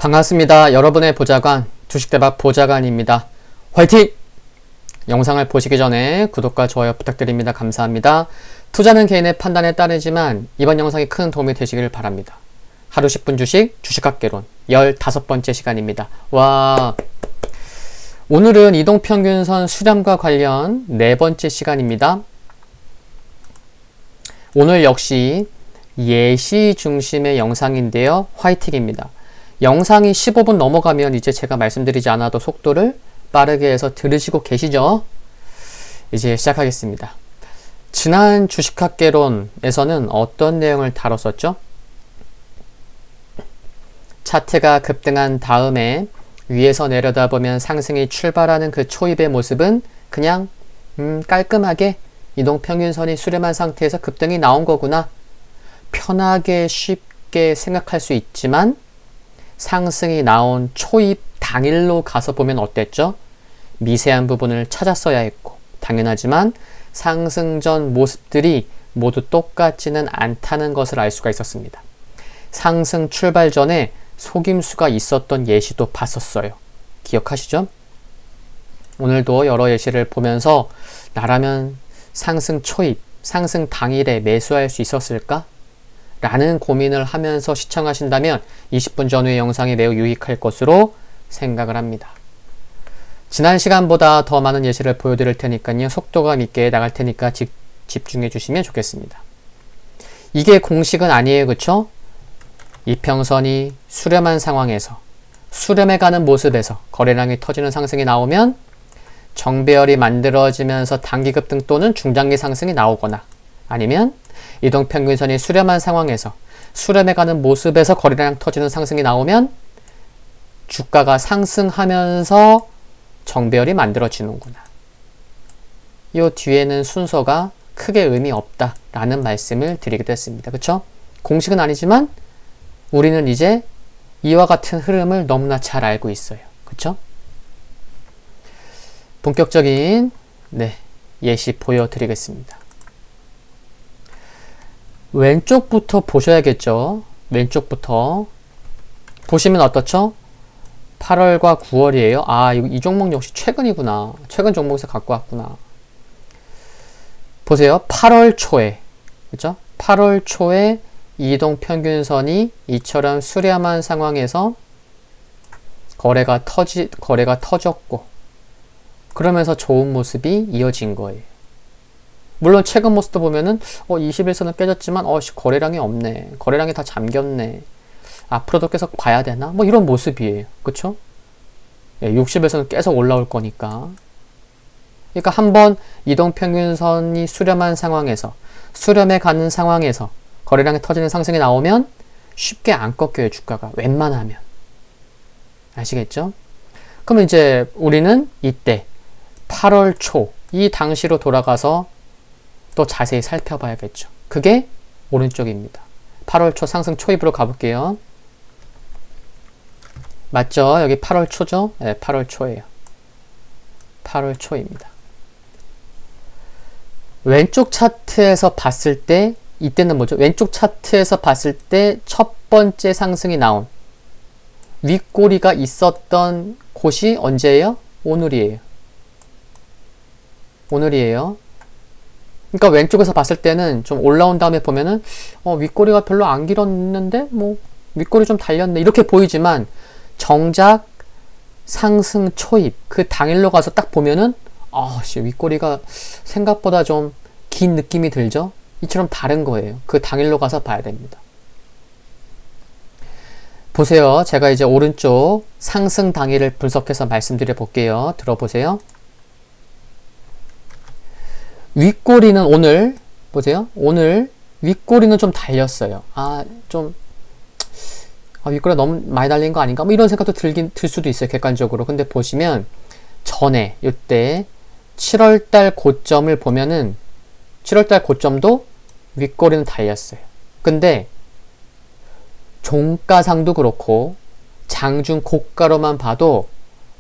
반갑습니다. 여러분의 보좌관, 주식대박 보좌관입니다. 화이팅! 영상을 보시기 전에 구독과 좋아요 부탁드립니다. 감사합니다. 투자는 개인의 판단에 따르지만 이번 영상이 큰 도움이 되시길 바랍니다. 하루 10분 주식, 주식학개론 15번째 시간입니다. 와, 오늘은 이동평균선 수렴과 관련 4번째 시간입니다. 오늘 역시 예시 중심의 영상인데요. 화이팅입니다. 영상이 15분 넘어가면 이제 제가 말씀드리지 않아도 속도를 빠르게 해서 들으시고 계시죠? 이제 시작하겠습니다. 지난 주식학개론에서는 어떤 내용을 다뤘었죠? 차트가 급등한 다음에 위에서 내려다보면 상승이 출발하는 그 초입의 모습은 그냥 깔끔하게 이동평균선이 수렴한 상태에서 급등이 나온 거구나. 편하게 쉽게 생각할 수 있지만 상승이 나온 초입 당일로 가서 보면 어땠죠? 미세한 부분을 찾았어야 했고, 당연하지만 상승 전 모습들이 모두 똑같지는 않다는 것을 알 수가 있었습니다. 상승 출발 전에 속임수가 있었던 예시도 봤었어요. 기억하시죠? 오늘도 여러 예시를 보면서 나라면 상승 초입, 상승 당일에 매수할 수 있었을까? 라는 고민을 하면서 시청하신다면 20분 전후의 영상이 매우 유익할 것으로 생각을 합니다. 지난 시간보다 더 많은 예시를 보여드릴 테니까요. 속도감 있게 나갈 테니까 집중해 주시면 좋겠습니다. 이게 공식은 아니에요. 그쵸? 이평선이 수렴한 상황에서 수렴해가는 모습에서 거래량이 터지는 상승이 나오면 정배열이 만들어지면서 단기급등 또는 중장기 상승이 나오거나 아니면 이동평균선이 수렴한 상황에서 수렴해가는 모습에서 거래량 터지는 상승이 나오면 주가가 상승하면서 정배열이 만들어지는구나. 이 뒤에는 순서가 크게 의미 없다라는 말씀을 드리기도 했습니다. 그쵸? 공식은 아니지만 우리는 이제 이와 같은 흐름을 너무나 잘 알고 있어요. 그쵸? 본격적인 예시 보여드리겠습니다. 왼쪽부터 보셔야겠죠. 왼쪽부터 보시면 어떻죠? 8월과 9월이에요. 아, 이 종목 역시 최근이구나. 최근 종목에서 갖고 왔구나. 보세요. 8월 초에, 그렇죠? 8월 초에 이동평균선이 이처럼 수렴한 상황에서 거래가 터졌고 그러면서 좋은 모습이 이어진 거예요. 물론 최근 모습도 보면은 21선은 깨졌지만 거래량이 없네. 거래량이 다 잠겼네. 앞으로도 계속 봐야 되나? 뭐 이런 모습이에요. 그쵸? 60에서는 계속 올라올 거니까. 그러니까 한번 이동평균선이 수렴한 상황에서 수렴해 가는 상황에서 거래량이 터지는 상승이 나오면 쉽게 안 꺾여요. 주가가. 웬만하면. 아시겠죠? 그러면 이제 우리는 이때 8월 초 이 당시로 돌아가서 또 자세히 살펴봐야겠죠. 그게 오른쪽입니다. 8월 초 상승 초입으로 가볼게요. 맞죠? 여기 8월 초죠? 네, 8월 초예요. 8월 초입니다. 왼쪽 차트에서 봤을 때 이때는 뭐죠? 왼쪽 차트에서 봤을 때 첫 번째 상승이 나온 윗꼬리가 있었던 곳이 언제예요? 오늘이에요. 오늘이에요. 그러니까 왼쪽에서 봤을 때는 좀 올라온 다음에 보면은 윗꼬리가 별로 안 길었는데 뭐 윗꼬리 좀 달렸네 이렇게 보이지만 정작 상승 초입 그 당일로 가서 딱 보면은 윗꼬리가 생각보다 좀 긴 느낌이 들죠? 이처럼 다른 거예요. 그 당일로 가서 봐야 됩니다. 보세요. 제가 이제 오른쪽 상승 당일을 분석해서 말씀드려 볼게요. 들어보세요. 윗꼬리는 오늘 보세요. 오늘 윗꼬리는 좀 달렸어요. 윗꼬리가 너무 많이 달린 거 아닌가? 뭐 이런 생각도 들 수도 있어요. 객관적으로. 근데 보시면 전에 이때 7월달 고점을 보면은 7월달 고점도 윗꼬리는 달렸어요. 근데 종가상도 그렇고 장중 고가로만 봐도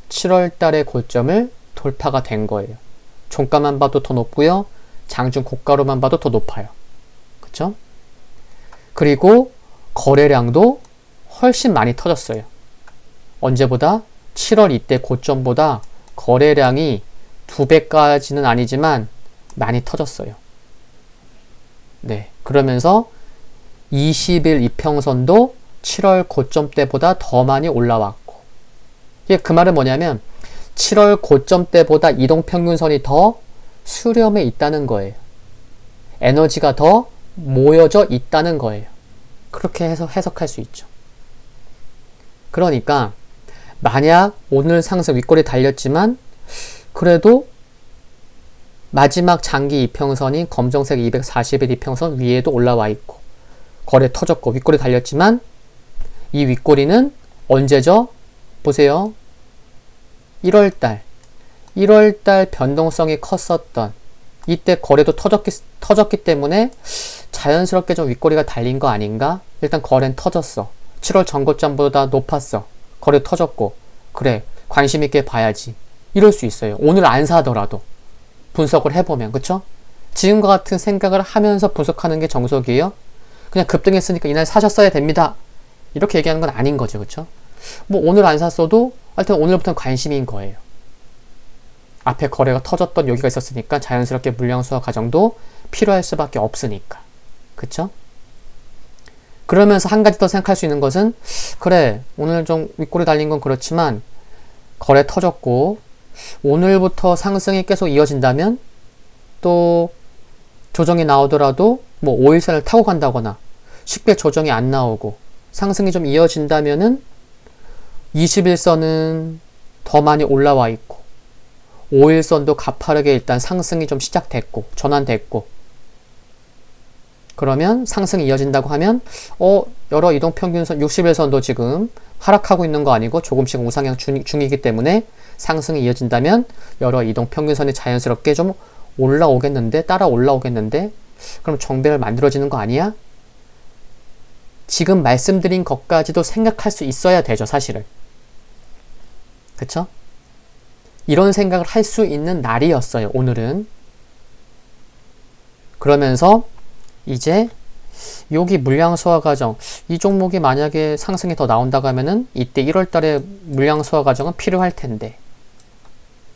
7월달의 고점을 돌파가 된 거예요. 종가만 봐도 더 높고요. 장중 고가로만 봐도 더 높아요. 그쵸? 그리고 거래량도 훨씬 많이 터졌어요. 언제보다 7월 이때 고점보다 거래량이 2배까지는 아니지만 많이 터졌어요. 네, 그러면서 20일 이평선도 7월 고점 때보다 더 많이 올라왔고, 이게 그 말은 뭐냐면 7월 고점 때보다 이동평균선이 더 수렴해 있다는 거예요. 에너지가 더 모여져 있다는 거예요. 그렇게 해서 해석할 수 있죠. 그러니까 만약 오늘 상승 윗꼬리 달렸지만 그래도 마지막 장기 이평선인 검정색 240일 이평선 위에도 올라와 있고 거래 터졌고 윗꼬리 달렸지만 이 윗꼬리는 언제죠? 보세요. 1월달 변동성이 컸었던 이때 거래도 터졌기 때문에 자연스럽게 좀 윗꼬리가 달린 거 아닌가? 일단 거래는 터졌어. 7월 전고점보다 높았어. 거래 터졌고 그래 관심 있게 봐야지. 이럴 수 있어요. 오늘 안 사더라도 분석을 해보면 그쵸? 지금과 같은 생각을 하면서 분석하는 게 정석이에요. 그냥 급등했으니까 이날 사셨어야 됩니다. 이렇게 얘기하는 건 아닌 거죠. 그쵸? 뭐 오늘 안 샀어도 하여튼 오늘부터는 관심인 거예요. 앞에 거래가 터졌던 여기가 있었으니까 자연스럽게 물량 수화 과정도 필요할 수밖에 없으니까. 그쵸? 그러면서 한 가지 더 생각할 수 있는 것은 그래 오늘 좀 윗꼬리 달린 건 그렇지만 거래 터졌고 오늘부터 상승이 계속 이어진다면 또 조정이 나오더라도 뭐 5일선을 타고 간다거나 쉽게 조정이 안 나오고 상승이 좀 이어진다면은 21선은 더 많이 올라와 있고 5일선도 가파르게 일단 상승이 좀 시작됐고 전환됐고 그러면 상승이 이어진다고 하면 여러 이동평균선 60일선도 지금 하락하고 있는 거 아니고 조금씩 우상향 중이기 때문에 상승이 이어진다면 여러 이동평균선이 자연스럽게 좀 올라오겠는데 따라 올라오겠는데 그럼 정배를 만들어지는 거 아니야? 지금 말씀드린 것까지도 생각할 수 있어야 되죠 사실은. 그쵸? 이런 생각을 할 수 있는 날이었어요 오늘은. 그러면서 이제 여기 물량 소화 과정 이 종목이 만약에 상승이 더 나온다고 하면은 이때 1월달에 물량 소화 과정은 필요할 텐데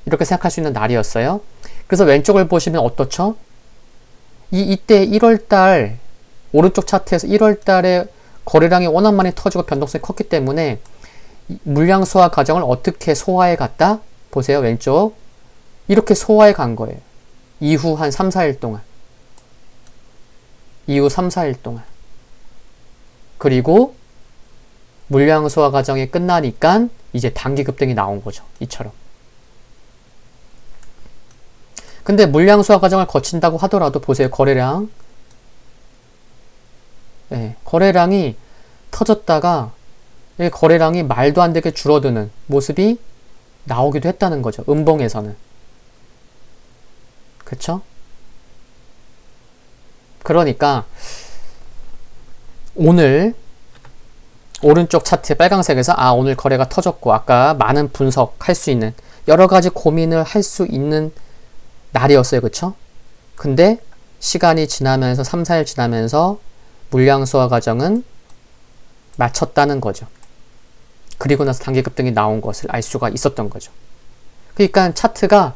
이렇게 생각할 수 있는 날이었어요. 그래서 왼쪽을 보시면 어떻죠? 이때 1월달 오른쪽 차트에서 1월달에 거래량이 워낙 많이 터지고 변동성이 컸기 때문에 물량 소화 과정을 어떻게 소화해 갔다? 보세요 왼쪽 이렇게 소화해 간 거예요. 이후 한 3, 4일 동안 이후 3, 4일 동안 그리고 물량 소화 과정이 끝나니까 이제 단기 급등이 나온 거죠. 이처럼. 근데 물량 소화 과정을 거친다고 하더라도 보세요. 거래량. 네, 거래량이 터졌다가 거래량이 말도 안 되게 줄어드는 모습이 나오기도 했다는 거죠. 음봉에서는. 그쵸? 그러니까 오늘 오른쪽 차트 빨강색에서 오늘 거래가 터졌고 아까 많은 분석할 수 있는 여러 가지 고민을 할 수 있는 날이었어요. 그쵸? 근데 시간이 지나면서 3, 4일 지나면서 물량 소화 과정은 마쳤다는 거죠. 그리고 나서 단기 급등이 나온 것을 알 수가 있었던 거죠. 그러니까 차트가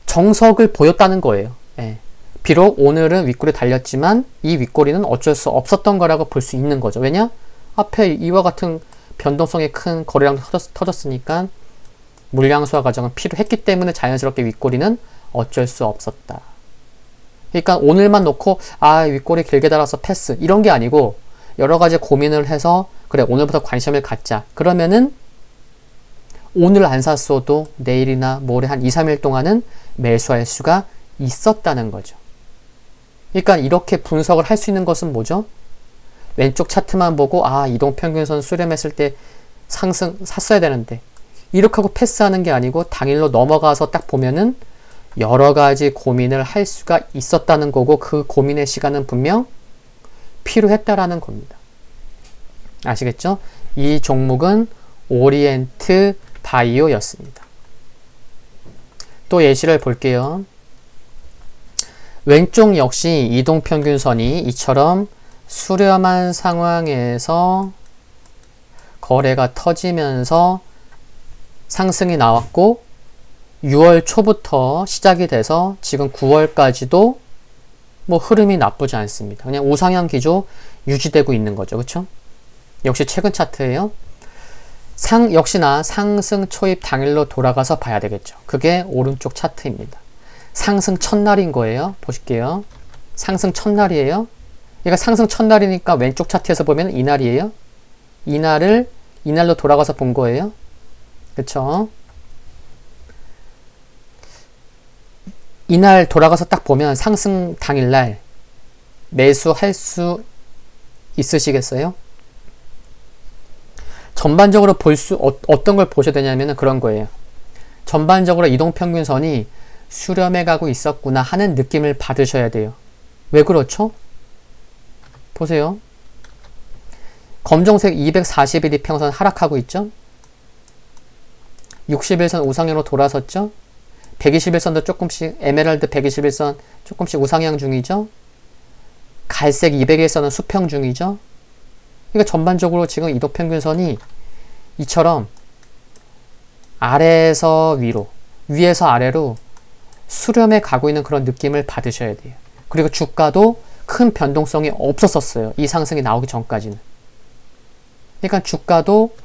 정석을 보였다는 거예요. 예. 비록 오늘은 윗꼬리 달렸지만 이 윗꼬리는 어쩔 수 없었던 거라고 볼 수 있는 거죠. 왜냐? 앞에 이와 같은 변동성이 큰 거래량도 터졌으니까 물량 소화 과정은 필요했기 때문에 자연스럽게 윗꼬리는 어쩔 수 없었다. 그러니까 오늘만 놓고 윗꼬리 길게 달아서 패스 이런 게 아니고 여러 가지 고민을 해서 그래 오늘부터 관심을 갖자. 그러면은 오늘 안 샀어도 내일이나 모레 한 2, 3일 동안은 매수할 수가 있었다는 거죠. 그러니까 이렇게 분석을 할 수 있는 것은 뭐죠? 왼쪽 차트만 보고 이동평균선 수렴했을 때 상승 샀어야 되는데 이렇게 하고 패스하는 게 아니고 당일로 넘어가서 딱 보면은 여러 가지 고민을 할 수가 있었다는 거고 그 고민의 시간은 분명 필요했다라는 겁니다. 아시겠죠? 이 종목은 오리엔트 바이오였습니다. 또 예시를 볼게요. 왼쪽 역시 이동평균선이 이처럼 수렴한 상황에서 거래가 터지면서 상승이 나왔고 6월 초부터 시작이 돼서 지금 9월까지도 뭐 흐름이 나쁘지 않습니다. 그냥 우상향 기조 유지되고 있는 거죠. 그쵸? 역시 최근 차트예요. 역시나 상승 초입 당일로 돌아가서 봐야 되겠죠. 그게 오른쪽 차트입니다. 상승 첫날인 거예요. 보실게요. 상승 첫날이에요. 얘가 상승 첫날이니까 왼쪽 차트에서 보면 이날이에요. 이날로 돌아가서 본 거예요. 그쵸? 이날 돌아가서 딱 보면 상승 당일날 매수할 수 있으시겠어요? 전반적으로 어떤 걸 보셔야 되냐면 그런 거예요. 전반적으로 이동평균선이 수렴해 가고 있었구나 하는 느낌을 받으셔야 돼요. 왜 그렇죠? 보세요. 검정색 241 이평선 하락하고 있죠? 61선 우상향으로 돌아섰죠? 121선도 조금씩, 에메랄드 121선 조금씩 우상향 중이죠? 갈색 201선은 수평 중이죠? 그러니까 전반적으로 지금 이동평균선이 이처럼 아래에서 위로, 위에서 아래로 수렴해 가고 있는 그런 느낌을 받으셔야 돼요. 그리고 주가도 큰 변동성이 없었었어요. 이 상승이 나오기 전까지는. 그러니까 주가도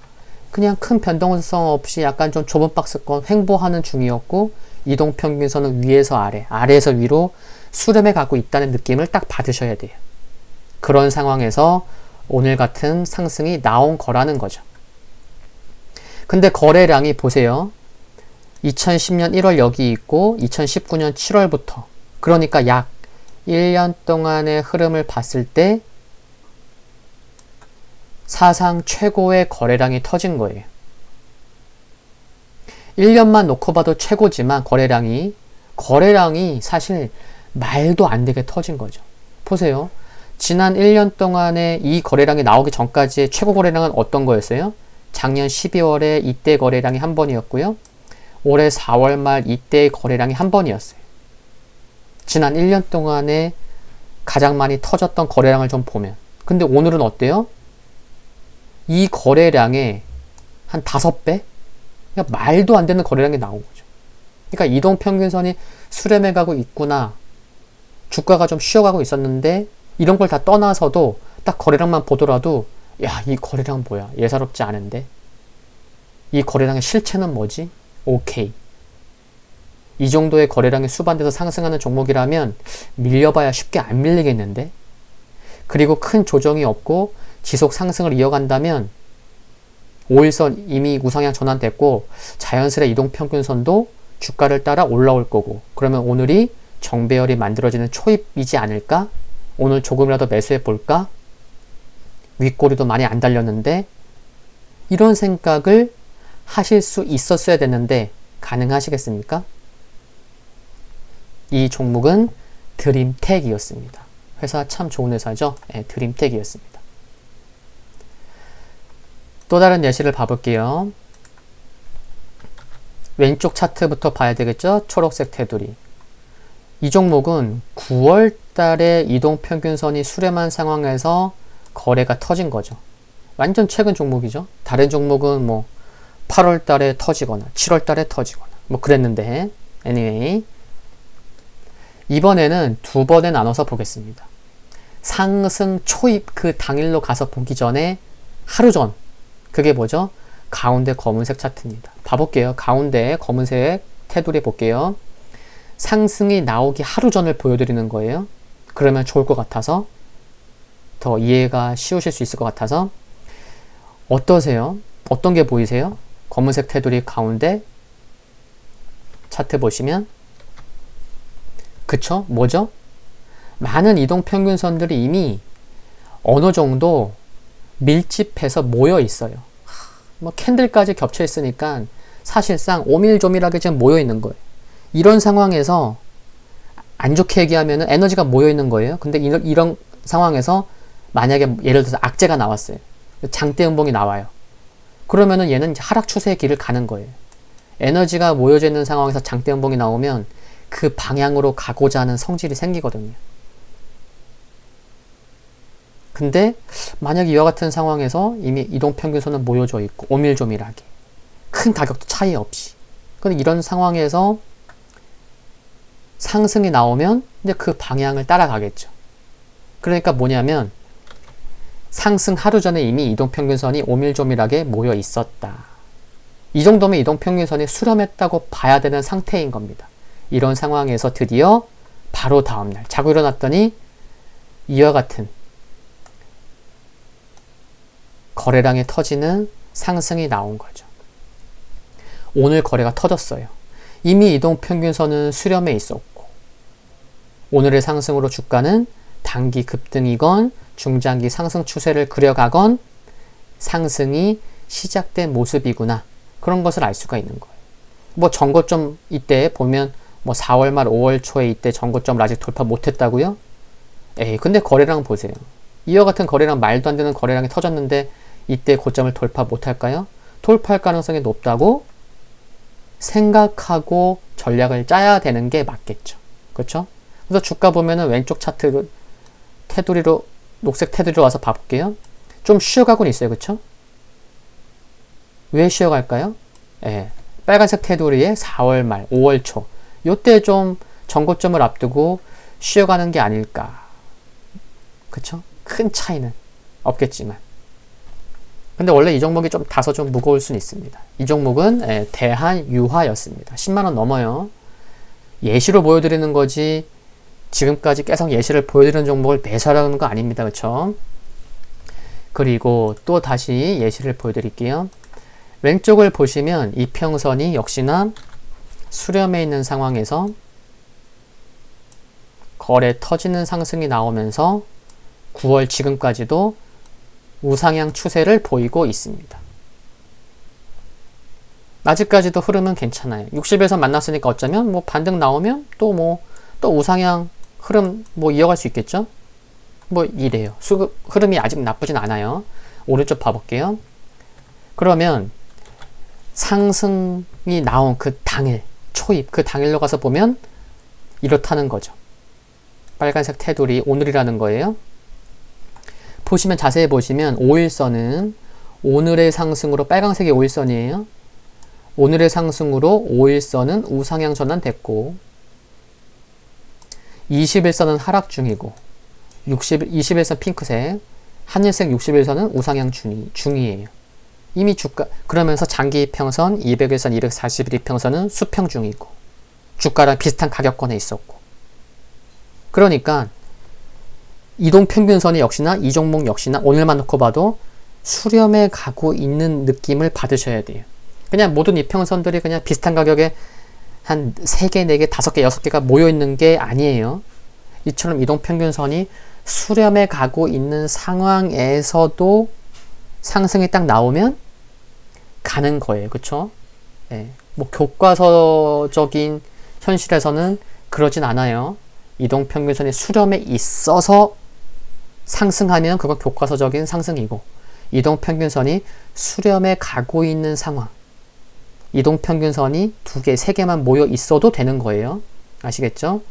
그냥 큰 변동성 없이 약간 좀 좁은 박스권 횡보하는 중이었고 이동평균선은 위에서 아래, 아래에서 위로 수렴해 가고 있다는 느낌을 딱 받으셔야 돼요. 그런 상황에서 오늘 같은 상승이 나온 거라는 거죠. 근데 거래량이 보세요. 2010년 1월 여기 있고 2019년 7월부터 그러니까 약 1년 동안의 흐름을 봤을 때 사상 최고의 거래량이 터진 거예요. 1년만 놓고 봐도 최고지만 거래량이 사실 말도 안 되게 터진 거죠. 보세요. 지난 1년 동안에 이 거래량이 나오기 전까지의 최고 거래량은 어떤 거였어요? 작년 12월에 이때 거래량이 한 번이었고요. 올해 4월 말 이때의 거래량이 한 번이었어요. 지난 1년 동안에 가장 많이 터졌던 거래량을 좀 보면. 근데 오늘은 어때요? 이 거래량의 한 5배? 그러니까 말도 안 되는 거래량이 나온 거죠. 그러니까 이동평균선이 수렴해 가고 있구나. 주가가 좀 쉬어가고 있었는데 이런 걸 다 떠나서도 딱 거래량만 보더라도 야, 이 거래량 뭐야? 예사롭지 않은데? 이 거래량의 실체는 뭐지? 오케이. 이 정도의 거래량이 수반돼서 상승하는 종목이라면 밀려봐야 쉽게 안 밀리겠는데? 그리고 큰 조정이 없고 지속 상승을 이어간다면 5일선 이미 우상향 전환됐고 자연스레 이동평균선도 주가를 따라 올라올 거고 그러면 오늘이 정배열이 만들어지는 초입이지 않을까? 오늘 조금이라도 매수해 볼까? 윗꼬리도 많이 안 달렸는데 이런 생각을 하실 수 있었어야 됐는데 가능하시겠습니까? 이 종목은 드림텍이었습니다. 회사 참 좋은 회사죠? 네, 드림텍이었습니다. 또 다른 예시를 봐볼게요. 왼쪽 차트부터 봐야 되겠죠? 초록색 테두리. 이 종목은 9월 달에 이동평균선이 수렴한 상황에서 거래가 터진 거죠. 완전 최근 종목이죠. 다른 종목은 뭐 8월 달에 터지거나 7월 달에 터지거나 뭐 그랬는데 anyway 이번에는 두 번에 나눠서 보겠습니다. 상승 초입 그 당일로 가서 보기 전에 하루 전 그게 뭐죠? 가운데 검은색 차트입니다. 봐볼게요. 가운데 검은색 테두리 볼게요. 상승이 나오기 하루 전을 보여드리는 거예요. 그러면 좋을 것 같아서 더 이해가 쉬우실 수 있을 것 같아서 어떠세요? 어떤 게 보이세요? 검은색 테두리 가운데 차트 보시면 그쵸? 뭐죠? 많은 이동평균선들이 이미 어느 정도 밀집해서 모여 있어요. 뭐 캔들까지 겹쳐 있으니까 사실상 오밀조밀하게 지금 모여 있는 거예요. 이런 상황에서 안 좋게 얘기하면 에너지가 모여 있는 거예요. 근데 이런 상황에서 만약에 예를 들어서 악재가 나왔어요. 장대 음봉이 나와요. 그러면은 얘는 이제 하락 추세의 길을 가는 거예요. 에너지가 모여져 있는 상황에서 장대 음봉이 나오면 그 방향으로 가고자 하는 성질이 생기거든요. 근데 만약 이와 같은 상황에서 이미 이동평균선은 모여져 있고 오밀조밀하게 큰 가격도 차이 없이, 근데 이런 상황에서 상승이 나오면 이제 그 방향을 따라가겠죠. 그러니까 뭐냐면 상승 하루 전에 이미 이동평균선이 오밀조밀하게 모여 있었다. 이 정도면 이동평균선이 수렴했다고 봐야 되는 상태인 겁니다. 이런 상황에서 드디어 바로 다음날 자고 일어났더니 이와 같은 거래량이 터지는 상승이 나온 거죠. 오늘 거래가 터졌어요. 이미 이동평균선은 수렴해 있었고 오늘의 상승으로 주가는 단기 급등이건 중장기 상승 추세를 그려가건 상승이 시작된 모습이구나, 그런 것을 알 수가 있는 거예요. 뭐 전고점 이때 보면 뭐 4월 말 5월 초에 이때 전고점을 아직 돌파 못했다고요? 에이, 근데 거래량 보세요. 이와 같은 거래량, 말도 안 되는 거래량이 터졌는데 이때 고점을 돌파 못할까요? 돌파할 가능성이 높다고 생각하고 전략을 짜야 되는 게 맞겠죠. 그렇죠? 그래서 주가 보면은 왼쪽 차트 테두리로, 녹색 테두리로 와서 봐볼게요. 좀 쉬어가곤 있어요. 그렇죠? 왜 쉬어갈까요? 예, 빨간색 테두리에 4월 말 5월 초 요때 좀 전고점을 앞두고 쉬어가는 게 아닐까. 그쵸? 큰 차이는 없겠지만. 근데 원래 이 종목이 좀 다소 좀 무거울 수는 있습니다. 이 종목은 대한유화였습니다. 10만원 넘어요. 예시로 보여드리는 거지 지금까지 계속 예시를 보여드리는 종목을 매수하라는 거 아닙니다. 그쵸? 그리고 또 다시 예시를 보여드릴게요. 왼쪽을 보시면 이평선이 역시나 수렴해 있는 상황에서 거래 터지는 상승이 나오면서 9월 지금까지도 우상향 추세를 보이고 있습니다. 아직까지도 흐름은 괜찮아요. 60에서 만났으니까 어쩌면 뭐 반등 나오면 또 우상향 흐름 이어갈 수 있겠죠? 이래요. 흐름이 아직 나쁘진 않아요. 오른쪽 봐볼게요. 그러면 상승이 나온 그 당일, 초입, 그 당일로 가서 보면 이렇다는 거죠. 빨간색 테두리 오늘이라는 거예요. 보시면 자세히 보시면 5일선은 오늘의 상승으로, 빨간색이 5일선이에요. 오늘의 상승으로 5일선은 우상향 전환됐고 21선은 하락 중이고 21선 핑크색, 한일색 61선은 우상향 중이에요. 이미 주가, 그러면서 장기 평선 200일선, 241일 평선은 수평 중이고 주가랑 비슷한 가격권에 있었고, 그러니까 이동평균선이 역시나 이 종목 역시나 오늘만 놓고 봐도 수렴해 가고 있는 느낌을 받으셔야 돼요. 그냥 모든 이평선들이 그냥 비슷한 가격에 한 3개, 4개, 5개, 6개가 모여있는 게 아니에요. 이처럼 이동평균선이 수렴해 가고 있는 상황에서도 상승이 딱 나오면 가는 거예요. 그쵸? 예. 교과서적인 현실에서는 그러진 않아요. 이동평균선이 수렴에 있어서 상승하면 그건 교과서적인 상승이고, 이동평균선이 수렴에 가고 있는 상황, 이동평균선이 2개, 3개만 모여 있어도 되는 거예요. 아시겠죠?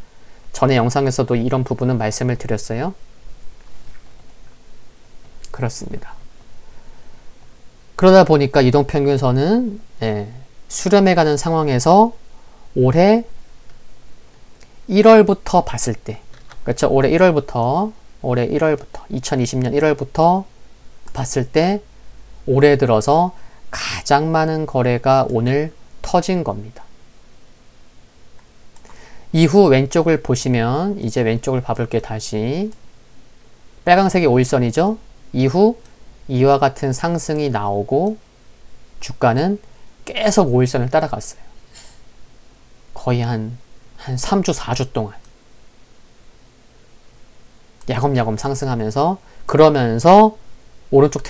전에 영상에서도 이런 부분은 말씀을 드렸어요. 그렇습니다. 그러다 보니까 이동평균선은 수렴해 가는 상황에서 올해 1월부터 봤을 때, 그렇죠? 올해 1월부터 2020년 1월부터 봤을 때 올해 들어서 가장 많은 거래가 오늘 터진 겁니다. 이후 왼쪽을 보시면, 이제 왼쪽을 봐볼게요. 다시 빨간색이 5일선이죠. 이후 이와 같은 상승이 나오고 주가는 계속 5일선을 따라갔어요. 거의 한 3주, 4주 동안 야금야금 상승하면서, 그러면서 오른쪽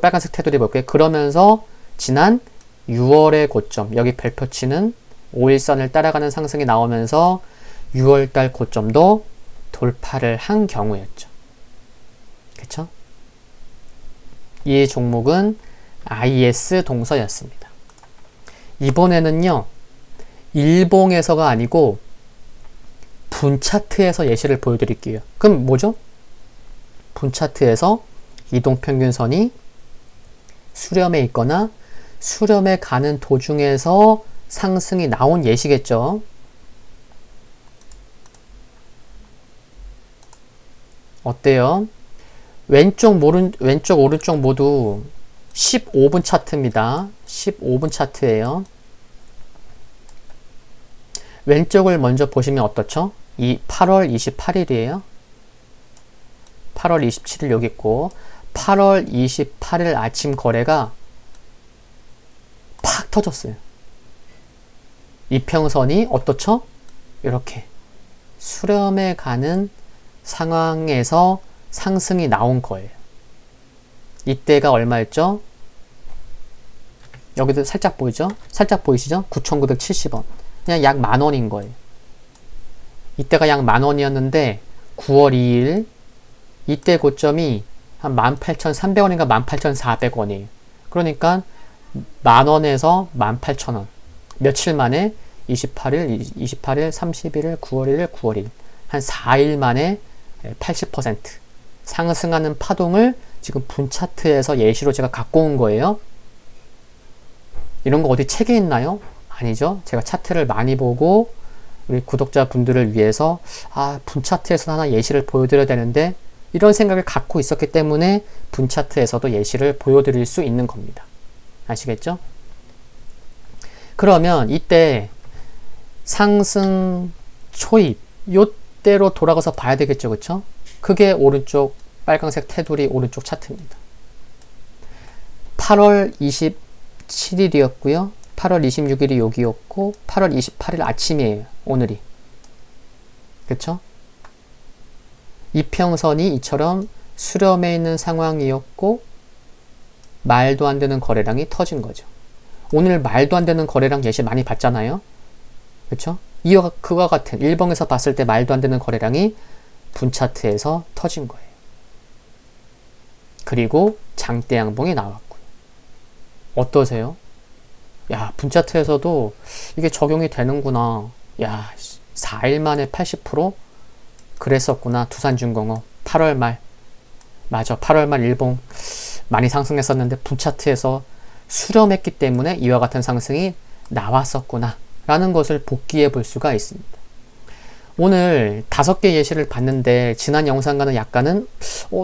빨간색 테두리 볼게요. 그러면서 지난 6월의 고점, 여기 별표치는 5일선을 따라가는 상승이 나오면서 6월달 고점도 돌파를 한 경우였죠. 그쵸? 이 종목은 IS 동서였습니다. 이번에는요, 일봉에서가 아니고 분 차트에서 예시를 보여드릴게요. 그럼 뭐죠? 분 차트에서 이동평균선이 수렴에 있거나 수렴에 가는 도중에서 상승이 나온 예시겠죠. 어때요? 왼쪽 오른쪽 모두 15분 차트입니다. 15분 차트예요. 왼쪽을 먼저 보시면 어떻죠? 이 8월 28일이에요. 8월 27일 여기 있고 8월 28일 아침 거래가 팍 터졌어요. 이평선이 어떻죠? 이렇게 수렴에 가는 상황에서 상승이 나온 거예요. 이때가 얼마였죠? 여기도 살짝 보이죠? 살짝 보이시죠? 9,970원. 그냥 약 10,000원인 거예요. 이때가 약 10,000원이었는데 9월 2일 이때 고점이 한 18,300원인가 18,400원이에요. 그러니까 10,000원에서 18,000원. 며칠 만에 28일, 31일, 9월 1일, 9월 1일. 한 4일 만에 80% 상승하는 파동을 지금 분 차트에서 예시로 제가 갖고 온 거예요. 이런 거 어디 책에 있나요? 아니죠. 제가 차트를 많이 보고 우리 구독자분들을 위해서 분 차트에서 하나 예시를 보여드려야 되는데 이런 생각을 갖고 있었기 때문에 분 차트에서도 예시를 보여드릴 수 있는 겁니다. 아시겠죠? 그러면 이때 상승 초입 요때로 돌아가서 봐야 되겠죠. 그쵸? 그게 오른쪽 빨강색 테두리 오른쪽 차트입니다. 8월 27일이었고요. 8월 26일이 여기였고 8월 28일 아침이에요. 오늘이. 그쵸? 이평선이 이처럼 수렴해 있는 상황이었고 말도 안 되는 거래량이 터진 거죠. 오늘 말도 안 되는 거래량 예시 많이 봤잖아요. 그쵸? 이와 그와 같은 일봉에서 봤을 때 말도 안 되는 거래량이 분 차트에서 터진 거예요. 그리고 장대 양봉이 나왔고요. 어떠세요? 야, 분 차트에서도 이게 적용이 되는구나. 야, 4일 만에 80% 그랬었구나. 두산중공업 8월 말. 맞아. 8월 말 일봉 많이 상승했었는데 분 차트에서 수렴했기 때문에 이와 같은 상승이 나왔었구나 라는 것을 복기해 볼 수가 있습니다. 오늘 5개 예시를 봤는데 지난 영상과는 약간은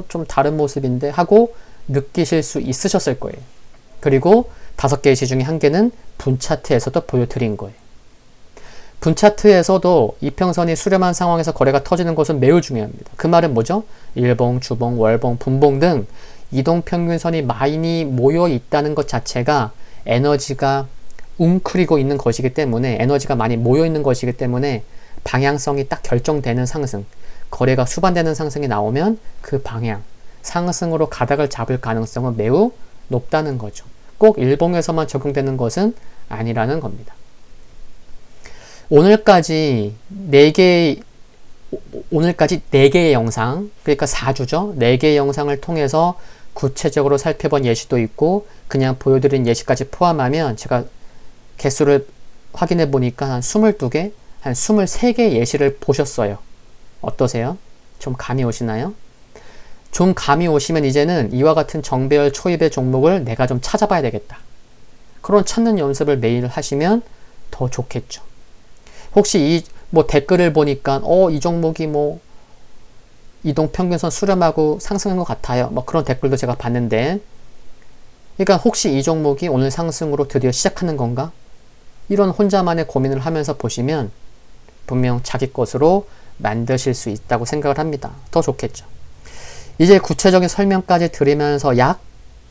좀 다른 모습인데 하고 느끼실 수 있으셨을 거예요. 그리고 5개 예시 중에 1개는 분 차트에서도 보여드린 거예요. 분 차트에서도 이평선이 수렴한 상황에서 거래가 터지는 것은 매우 중요합니다. 그 말은 뭐죠? 일봉, 주봉, 월봉, 분봉 등 이동평균선이 많이 모여 있다는 것 자체가 에너지가 웅크리고 있는 것이기 때문에 에너지가 많이 모여 있는 것이기 때문에 방향성이 딱 결정되는 상승, 거래가 수반되는 상승이 나오면 그 방향, 상승으로 가닥을 잡을 가능성은 매우 높다는 거죠. 꼭 일봉에서만 적용되는 것은 아니라는 겁니다. 오늘까지 4개의 영상, 그러니까 4주죠. 4개의 영상을 통해서 구체적으로 살펴본 예시도 있고 그냥 보여드린 예시까지 포함하면 제가 개수를 확인해 보니까 한 22개, 한 23개 예시를 보셨어요. 어떠세요? 좀 감이 오시나요? 좀 감이 오시면 이제는 이와 같은 정배열 초입의 종목을 내가 좀 찾아봐야 되겠다. 그런 찾는 연습을 매일 하시면 더 좋겠죠. 혹시 댓글을 보니까 이 종목이 이동평균선 수렴하고 상승한 것 같아요. 그런 댓글도 제가 봤는데 그러니까 혹시 이 종목이 오늘 상승으로 드디어 시작하는 건가? 이런 혼자만의 고민을 하면서 보시면 분명 자기 것으로 만드실 수 있다고 생각을 합니다. 더 좋겠죠. 이제 구체적인 설명까지 드리면서 약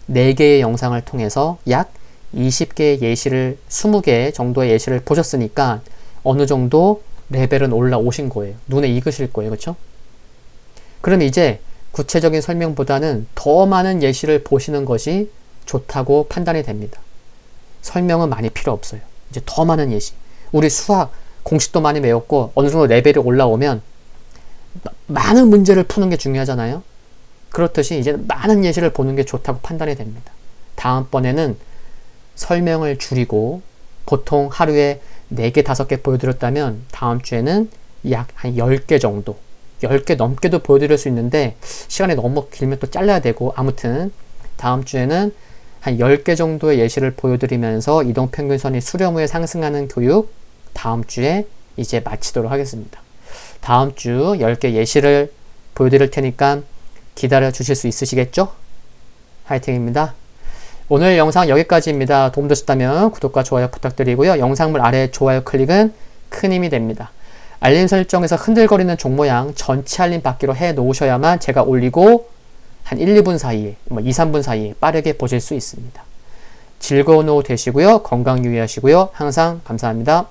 4개의 영상을 통해서 약 20개의 예시를 20개 정도의 예시를 보셨으니까 어느 정도 레벨은 올라오신 거예요. 눈에 익으실 거예요. 그렇죠? 그럼 이제 구체적인 설명보다는 더 많은 예시를 보시는 것이 좋다고 판단이 됩니다. 설명은 많이 필요 없어요. 이제 더 많은 예시. 우리 수학 공식도 많이 외웠고 어느 정도 레벨이 올라오면 많은 문제를 푸는 게 중요하잖아요. 그렇듯이 이제 많은 예시를 보는 게 좋다고 판단이 됩니다. 다음번에는 설명을 줄이고 보통 하루에 4개, 5개 보여드렸다면 다음 주에는 약 한 10개 정도 10개 넘게도 보여드릴 수 있는데 시간이 너무 길면 또 잘라야 되고, 아무튼 다음 주에는 한 10개 정도의 예시를 보여드리면서 이동평균선이 수렴 후에 상승하는 교육 다음 주에 이제 마치도록 하겠습니다. 다음 주 10개 예시를 보여드릴 테니까 기다려 주실 수 있으시겠죠? 화이팅입니다. 오늘 영상 여기까지입니다. 도움되셨다면 구독과 좋아요 부탁드리고요. 영상물 아래 좋아요 클릭은 큰 힘이 됩니다. 알림 설정에서 흔들거리는 종 모양 전체 알림 받기로 해 놓으셔야만 제가 올리고 한 1, 2분 사이에, 2, 3분 사이에 빠르게 보실 수 있습니다. 즐거운 오후 되시고요. 건강 유의하시고요. 항상 감사합니다.